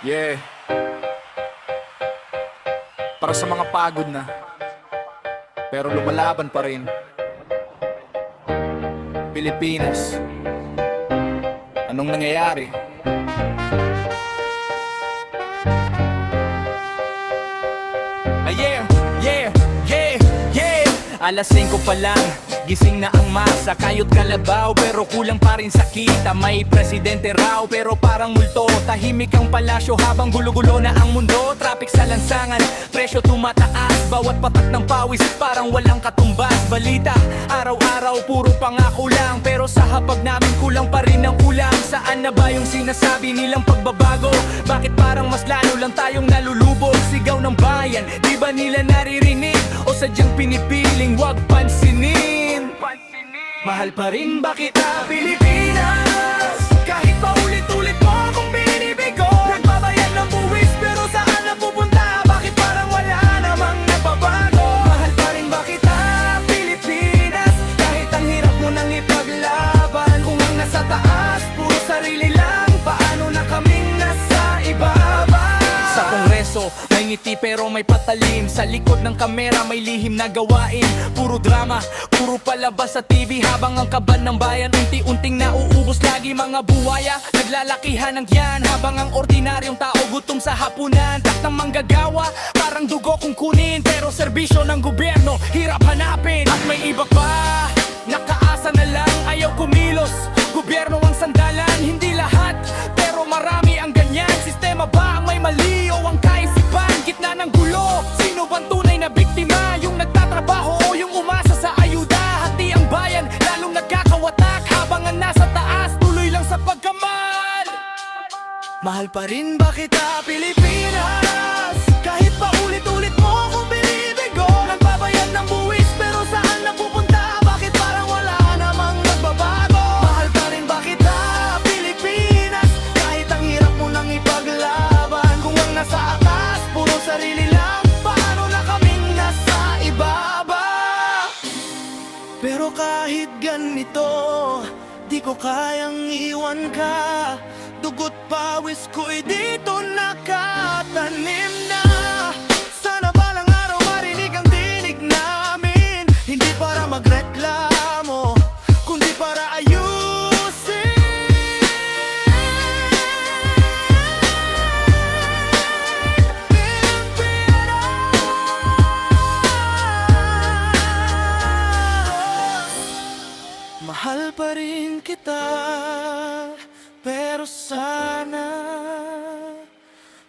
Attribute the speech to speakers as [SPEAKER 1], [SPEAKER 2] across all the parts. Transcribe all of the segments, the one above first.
[SPEAKER 1] Yeah, para sa mga pagod na pero lumalaban pa rin. Pilipinas, anong nangyayari? Yeah, yeah, yeah, yeah. Alas 5 pa lang, gising na ang masa. Kayod kalabaw pero kulang pa rin sa kita. May presidente raw pero parang multo. Tahimik ang palasyo habang gulo-gulo na ang mundo. Traffic sa lansangan, presyo tumataas. Bawat patak ng pawis parang walang katumbas. Balita, araw-araw puro pangako lang. Pero sa hapag namin kulang pa rin ang ulam. Saan na ba yung sinasabi nilang pagbabago? Bakit parang mas lalo lang tayong nalulubog? Sigaw ng bayan, di ba nila naririnig? O sadyang pinipiling wag pansinin? Mahal pa rin ba kita, Pilipinas? Kahit pa ulit-ulit mo akong binibigo. Nagbabayad ng buwis pero saan na pupunta? Bakit parang wala namang nagbabago? Mahal pa rin ba kita, Pilipinas? Kahit ang hirap mo nang ipaglaban. Kung ang nasa taas, puro sarili lang. Paano na kaming nasa ibaba? Sa kongreso, may ngiti pero may patalim. Sa likod ng kamera may lihim na gawain. Puro drama, puro palabas sa TV. Habang ang kaban ng bayan unti-unting nauubos. Lagi mga buwaya, naglalakihan ng yan. Habang ang ordinaryong tao gutom sa hapunan. Tak ng manggagawa, parang dugo kung kunin. Pero serbisyo ng gobyerno, hirap hanapin. At may iba pa, nakaasa na lang, ayaw kumilos. Gobyerno ang sandalan, hindi lahat pero marami ang ganyan. Sistema ba ang may mali o ang kaisipan? Gitna ng gulo, sino bang tunay na biktima? Yung nagtatrabaho o yung umasa sa ayuda? Hati ang bayan, lalong nagkakawatak. Habang ang nasa taas, tuloy lang sa pagkamal. Mahal pa rin ba kita, Pilipinas? Kahit pa ulit-ulit mo akong binibigo. Nagbabayad ng buwis pero saan napupunta? Bakit parang wala namang nagbabago? Mahal pa rin ba kita, Pilipinas? Kahit ang hirap mo nang ipaglaban. Kung ang nasa atas, puro sarili lang. Paano na kaming nasa ibaba? Pero kahit ganito, di ko kayang iwan ka. Dugot pawis ko'y dito nakatanim na. Sana balang araw marinig ang dinig namin. Hindi para magreklamo, kundi para ayusin. Mahal pa rin kita, pero sana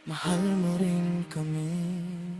[SPEAKER 1] mahal mo rin kami.